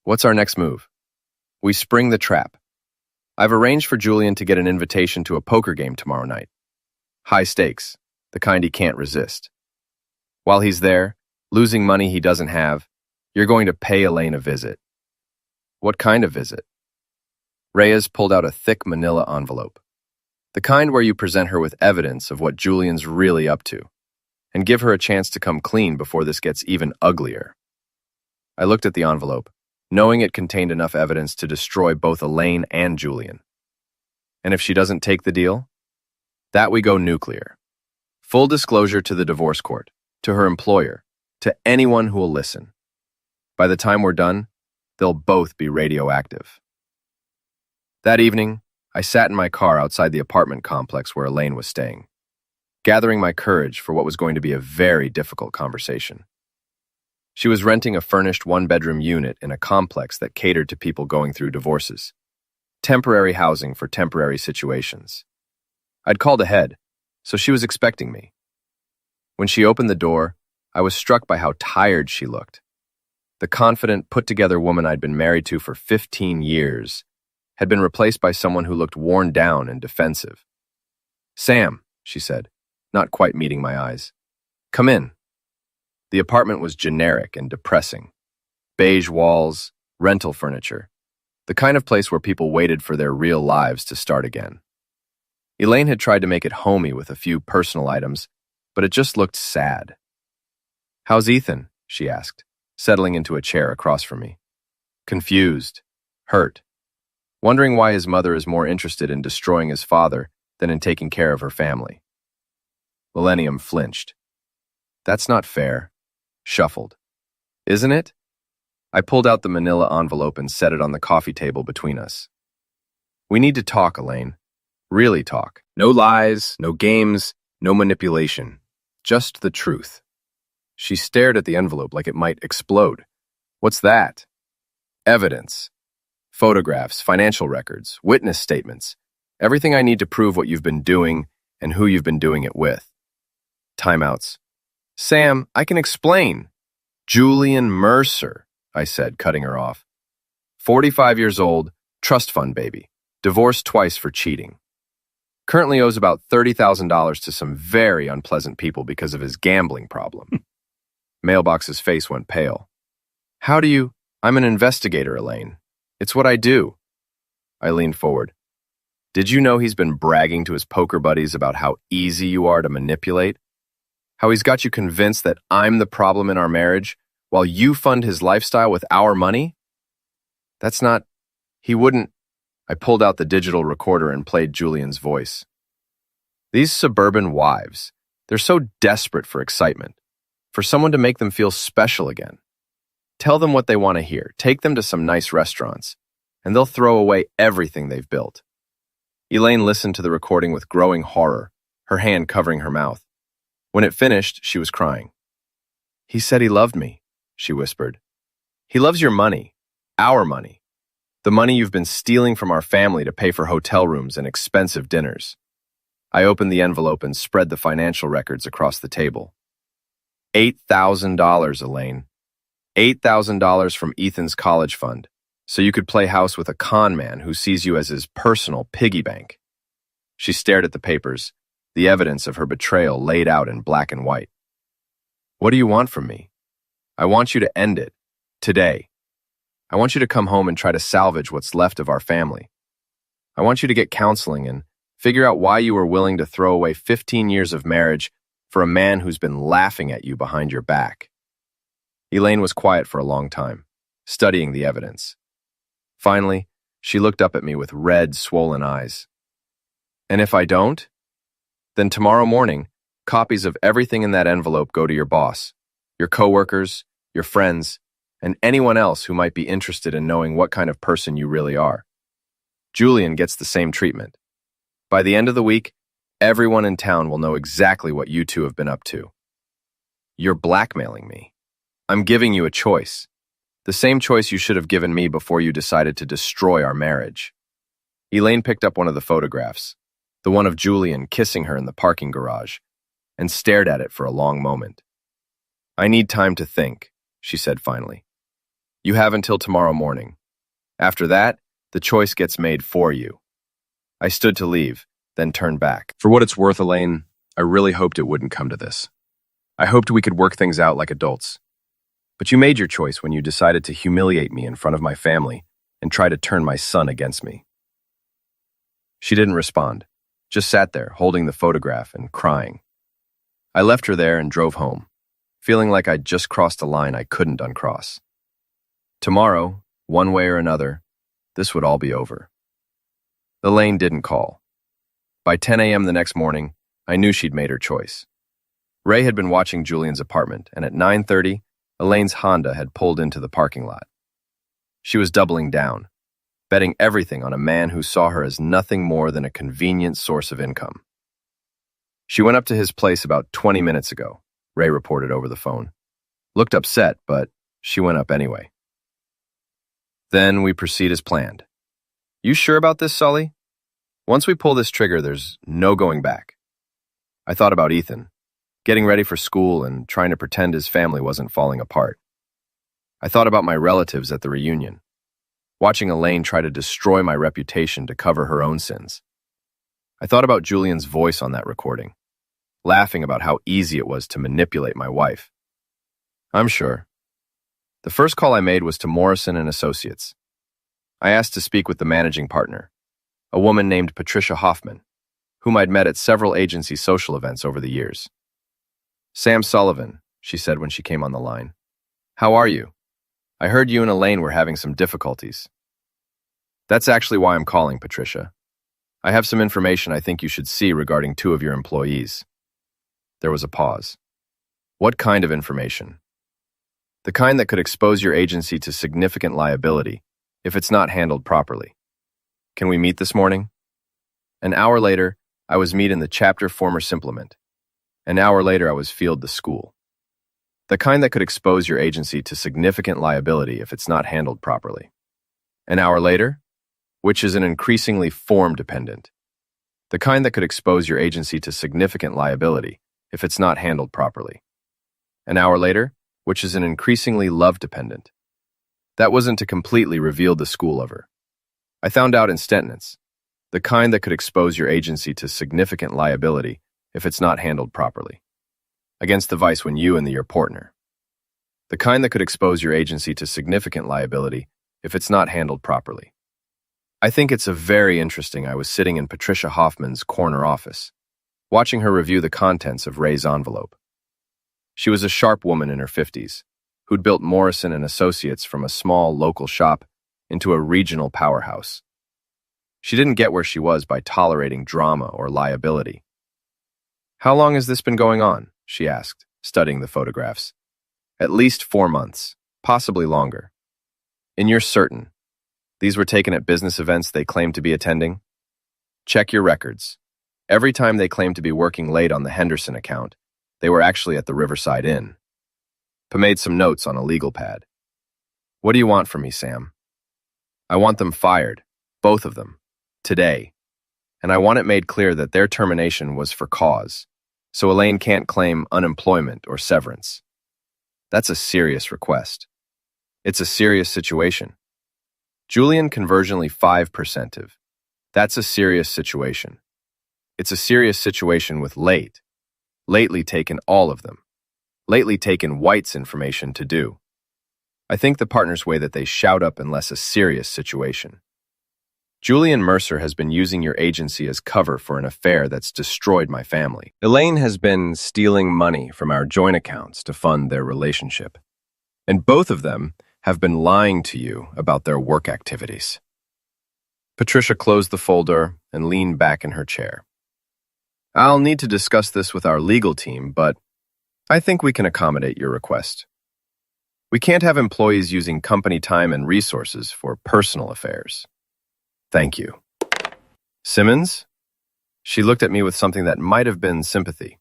What's our next move? We spring the trap. I've arranged for Julian to get an invitation to a poker game tomorrow night. High stakes, the kind he can't resist. While he's there, losing money he doesn't have, you're going to pay Elaine a visit. What kind of visit? Reyes pulled out a thick manila envelope. The kind where you present her with evidence of what Julian's really up to, and give her a chance to come clean before this gets even uglier. I looked at the envelope, knowing it contained enough evidence to destroy both Elaine and Julian. And if she doesn't take the deal? That we go nuclear. Full disclosure to the divorce court, to her employer, to anyone who will listen. By the time we're done, they'll both be radioactive. That evening, I sat in my car outside the apartment complex where Elaine was staying, gathering my courage for what was going to be a very difficult conversation. She was renting a furnished one-bedroom unit in a complex that catered to people going through divorces. Temporary housing for temporary situations. I'd called ahead, so she was expecting me. When she opened the door, I was struck by how tired she looked. The confident, put-together woman I'd been married to for 15 years had been replaced by someone who looked worn down and defensive. "Sam," she said, not quite meeting my eyes. "Come in." The apartment was generic and depressing. Beige walls, rental furniture, the kind of place where people waited for their real lives to start again. Elaine had tried to make it homey with a few personal items, but it just looked sad. "How's Ethan?" she asked, settling into a chair across from me. Confused, hurt, wondering why his mother is more interested in destroying his father than in taking care of her family. Millennium flinched. "That's not fair," shuffled. "Isn't it?" I pulled out the manila envelope and set it on the coffee table between us. We need to talk, Elaine. Really talk. No lies, no games, no manipulation. Just the truth. She stared at the envelope like it might explode. What's that? Evidence. Photographs, financial records, witness statements. Everything I need to prove what you've been doing and who you've been doing it with. Timeouts. Sam, I can explain. Julian Mercer, I said, cutting her off. 45 years old, trust fund baby. Divorced twice for cheating. Currently owes about $30,000 to some very unpleasant people because of his gambling problem. Mailbox's face went pale. How do you... I'm an investigator, Elaine. It's what I do. I leaned forward. Did you know he's been bragging to his poker buddies about how easy you are to manipulate? How he's got you convinced that I'm the problem in our marriage while you fund his lifestyle with our money? That's not... He wouldn't... I pulled out the digital recorder and played Julian's voice. These suburban wives, they're so desperate for excitement, for someone to make them feel special again. Tell them what they want to hear, take them to some nice restaurants, and they'll throw away everything they've built. Elaine listened to the recording with growing horror, her hand covering her mouth. When it finished, she was crying. He said he loved me, she whispered. He loves your money, our money, the money you've been stealing from our family to pay for hotel rooms and expensive dinners. I opened the envelope and spread the financial records across the table. $8,000, Elaine. $8,000 from Ethan's college fund, so you could play house with a con man who sees you as his personal piggy bank. She stared at the papers, the evidence of her betrayal laid out in black and white. What do you want from me? I want you to end it, today. I want you to come home and try to salvage what's left of our family. I want you to get counseling and figure out why you were willing to throw away 15 years of marriage for a man who's been laughing at you behind your back. Elaine was quiet for a long time, studying the evidence. Finally, she looked up at me with red, swollen eyes. And if I don't? Then tomorrow morning, copies of everything in that envelope go to your boss, your coworkers, your friends, and anyone else who might be interested in knowing what kind of person you really are. Julian gets the same treatment. By the end of the week, everyone in town will know exactly what you two have been up to. You're blackmailing me. I'm giving you a choice. The same choice you should have given me before you decided to destroy our marriage. Elaine picked up one of the photographs, the one of Julian kissing her in the parking garage, and stared at it for a long moment. I need time to think, she said finally. You have until tomorrow morning. After that, the choice gets made for you. I stood to leave, then turned back. For what it's worth, Elaine, I really hoped it wouldn't come to this. I hoped we could work things out like adults. But you made your choice when you decided to humiliate me in front of my family and try to turn my son against me. She didn't respond, just sat there holding the photograph and crying. I left her there and drove home, feeling like I'd just crossed a line I couldn't uncross. Tomorrow, one way or another, this would all be over. Elaine didn't call. By 10 a.m. the next morning, I knew she'd made her choice. Ray had been watching Julian's apartment, and at 9:30, Elaine's Honda had pulled into the parking lot. She was doubling down, betting everything on a man who saw her as nothing more than a convenient source of income. She went up to his place about 20 minutes ago, Ray reported over the phone. Looked upset, but she went up anyway. Then we proceed as planned. You sure about this, Sully? Once we pull this trigger, there's no going back. I thought about Ethan, getting ready for school and trying to pretend his family wasn't falling apart. I thought about my relatives at the reunion, watching Elaine try to destroy my reputation to cover her own sins. I thought about Julian's voice on that recording, laughing about how easy it was to manipulate my wife. I'm sure. The first call I made was to Morrison and Associates. I asked to speak with the managing partner, a woman named Patricia Hoffman, whom I'd met at several agency social events over the years. Sam Sullivan, she said when she came on the line. How are you? I heard you and Elaine were having some difficulties. That's actually why I'm calling, Patricia. I have some information I think you should see regarding two of your employees. There was a pause. What kind of information? The kind that could expose your agency to significant liability if it's not handled properly. Can we meet this morning? An hour later, I was meet in the chapter former simplement. An hour later, I was field the school. The kind that could expose your agency to significant liability if it's not handled properly. An hour later, which is an increasingly form-dependent. The kind that could expose your agency to significant liability if it's not handled properly. An hour later, which is an increasingly love-dependent. That wasn't to completely reveal the school of her. I found out in sentence, the kind that could expose your agency to significant liability if it's not handled properly. Against the vice when you and your partner. The kind that could expose your agency to significant liability if it's not handled properly. I think it's a very interesting. I was sitting in Patricia Hoffman's corner office, watching her review the contents of Ray's envelope. She was a sharp woman in her 50s, who'd built Morrison and Associates from a small local shop into a regional powerhouse. She didn't get where she was by tolerating drama or liability. "How long has this been going on?" she asked, studying the photographs. "At least 4 months, possibly longer." "And you're certain these were taken at business events they claimed to be attending?" "Check your records. Every time they claimed to be working late on the Henderson account, they were actually at the Riverside Inn." Pa made some notes on a legal pad. "What do you want from me, Sam?" "I want them fired, both of them, today. And I want it made clear that their termination was for cause, so Elaine can't claim unemployment or severance. That's a serious request. It's a serious situation. Julian conversionally 5%. That's a serious situation. It's a serious situation with lately taken all of them. Lately taken White's information to do. I think the partners' way that they shout up unless a serious situation. Julian Mercer has been using your agency as cover for an affair that's destroyed my family. Elaine has been stealing money from our joint accounts to fund their relationship. And both of them have been lying to you about their work activities. Patricia closed the folder and leaned back in her chair. "I'll need to discuss this with our legal team, but I think we can accommodate your request. We can't have employees using company time and resources for personal affairs." "Thank you." "Simmons?" She looked at me with something that might have been sympathy.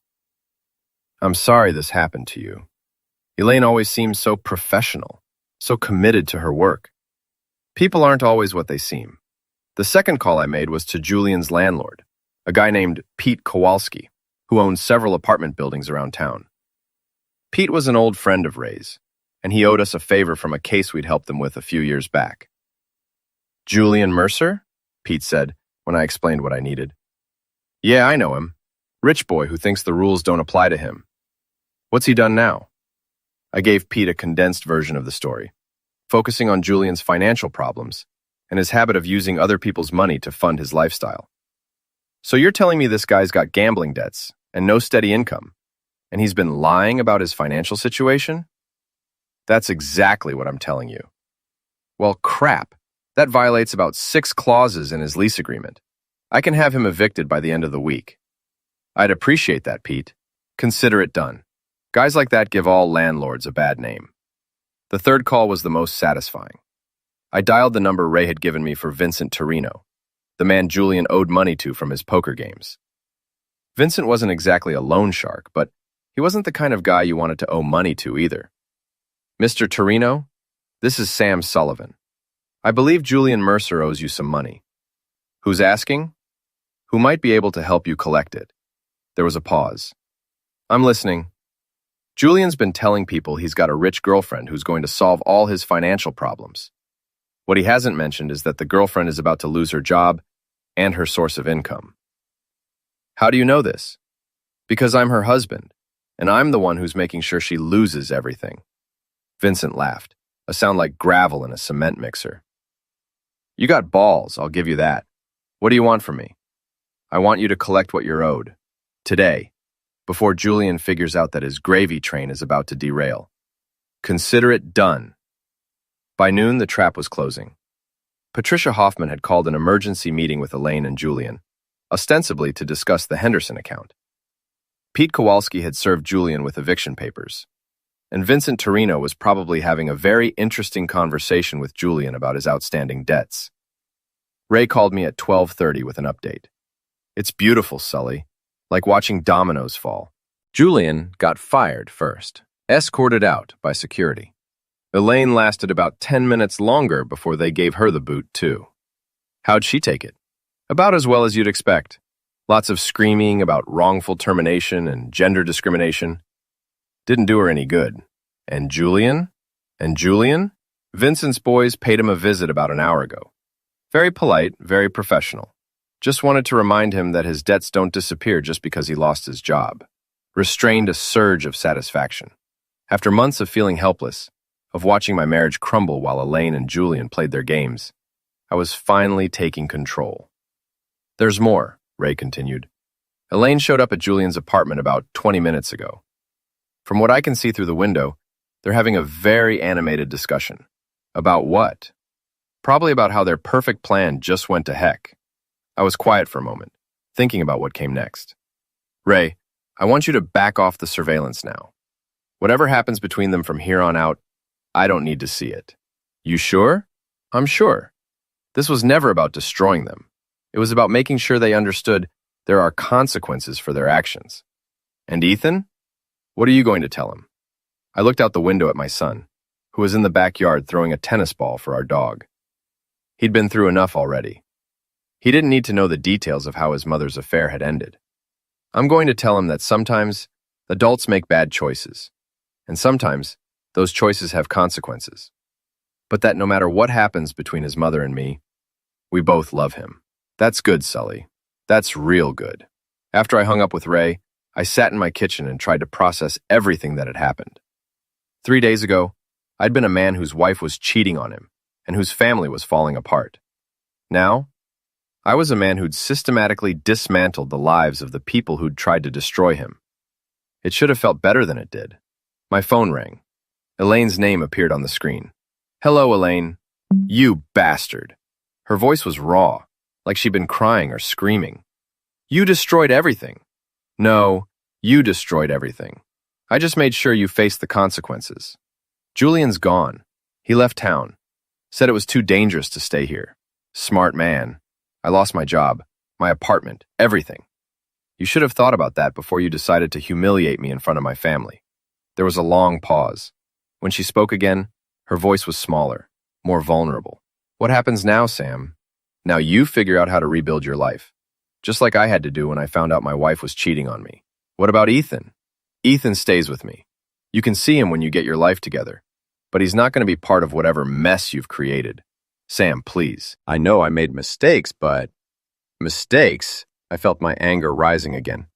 "I'm sorry this happened to you. Elaine always seems so professional, so committed to her work. People aren't always what they seem." The second call I made was to Julian's landlord, a guy named Pete Kowalski, who owns several apartment buildings around town. Pete was an old friend of Ray's, and he owed us a favor from a case we'd helped them with a few years back. "Julian Mercer?" Pete said when I explained what I needed. "Yeah, I know him. Rich boy who thinks the rules don't apply to him. What's he done now?" I gave Pete a condensed version of the story, focusing on Julian's financial problems and his habit of using other people's money to fund his lifestyle. "So you're telling me this guy's got gambling debts and no steady income, and he's been lying about his financial situation?" "That's exactly what I'm telling you." "Well, crap. That violates about 6 clauses in his lease agreement. I can have him evicted by the end of the week." "I'd appreciate that, Pete. Consider it done. Guys like that give all landlords a bad name." The third call was the most satisfying. I dialed the number Ray had given me for Vincent Torino, the man Julian owed money to from his poker games. Vincent wasn't exactly a loan shark, but he wasn't the kind of guy you wanted to owe money to either. "Mr. Torino, this is Sam Sullivan. I believe Julian Mercer owes you some money." "Who's asking?" "Who might be able to help you collect it." There was a pause. "I'm listening." "Julian's been telling people he's got a rich girlfriend who's going to solve all his financial problems. What he hasn't mentioned is that the girlfriend is about to lose her job and her source of income." "How do you know this?" "Because I'm her husband, and I'm the one who's making sure she loses everything." Vincent laughed, a sound like gravel in a cement mixer. "You got balls, I'll give you that. What do you want from me?" "I want you to collect what you're owed. Today, before Julian figures out that his gravy train is about to derail. Consider it done." By noon, the trap was closing. Patricia Hoffman had called an emergency meeting with Elaine and Julian, ostensibly to discuss the Henderson account. Pete Kowalski had served Julian with eviction papers. and Vincent Torino was probably having a very interesting conversation with Julian about his outstanding debts. Ray called me at 12:30 with an update. It's beautiful, Sully, like watching dominoes fall. Julian got fired first, escorted out by security. Elaine lasted about 10 minutes longer before they gave her the boot, too. How'd she take it? About as well as you'd expect. Lots of screaming about wrongful termination and gender discrimination. Didn't do her any good. And Julian? Vincent's boys paid him a visit about an hour ago. Very polite, very professional. Just wanted to remind him that his debts don't disappear just because he lost his job. Restrained a surge of satisfaction. After months of feeling helpless, of watching my marriage crumble while Elaine and Julian played their games, I was finally taking control. There's more, Ray continued. Elaine showed up at Julian's apartment about 20 minutes ago. From what I can see through the window, they're having a very animated discussion. About what? Probably about how their perfect plan just went to heck. I was quiet for a moment, thinking about what came next. Ray, I want you to back off the surveillance now. Whatever happens between them from here on out, I don't need to see it. You sure? I'm sure. This was never about destroying them. It was about making sure they understood there are consequences for their actions. And Ethan? What are you going to tell him? I looked out the window at my son, who was in the backyard throwing a tennis ball for our dog. He'd been through enough already. He didn't need to know the details of how his mother's affair had ended. I'm going to tell him that sometimes adults make bad choices, and sometimes those choices have consequences. But that no matter what happens between his mother and me, we both love him. That's good, Sully. That's real good. After I hung up with Ray, I sat in my kitchen and tried to process everything that had happened. 3 days ago, I'd been a man whose wife was cheating on him and whose family was falling apart. Now, I was a man who'd systematically dismantled the lives of the people who'd tried to destroy him. It should have felt better than it did. My phone rang. Elaine's name appeared on the screen. Hello, Elaine. You bastard. Her voice was raw, like she'd been crying or screaming. You destroyed everything. No, you destroyed everything. I just made sure you faced the consequences. Julian's gone. He left town. Said it was too dangerous to stay here. Smart man. I lost my job, my apartment, everything. You should have thought about that before you decided to humiliate me in front of my family. There was a long pause. When she spoke again, her voice was smaller, more vulnerable. What happens now, Sam? Now you figure out how to rebuild your life. Just like I had to do when I found out my wife was cheating on me. What about Ethan? Ethan stays with me. You can see him when you get your life together. But he's not going to be part of whatever mess you've created. Sam, please. I know I made mistakes, but... Mistakes? I felt my anger rising again.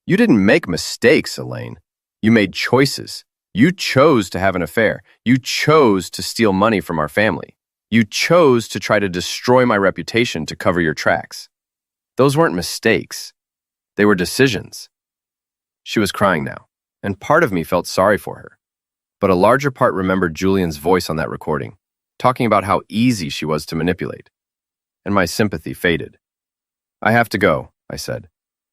You didn't make mistakes, Elaine. You made choices. You chose to have an affair. You chose to steal money from our family. You chose to try to destroy my reputation to cover your tracks. Those weren't mistakes. They were decisions. She was crying now, and part of me felt sorry for her. But a larger part remembered Julian's voice on that recording, talking about how easy she was to manipulate. And my sympathy faded. I have to go, I said.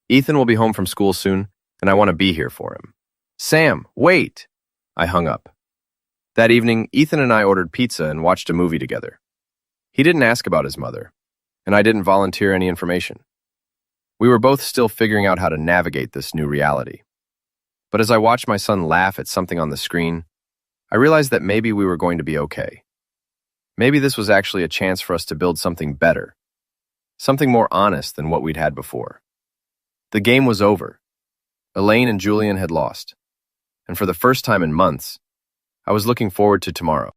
Ethan will be home from school soon, and I want to be here for him. Sam, wait! I hung up. That evening, Ethan and I ordered pizza and watched a movie together. He didn't ask about his mother, and I didn't volunteer any information. We were both still figuring out how to navigate this new reality. But as I watched my son laugh at something on the screen, I realized that maybe we were going to be okay. Maybe this was actually a chance for us to build something better, something more honest than what we'd had before. The game was over. Elaine and Julian had lost. And for the first time in months, I was looking forward to tomorrow.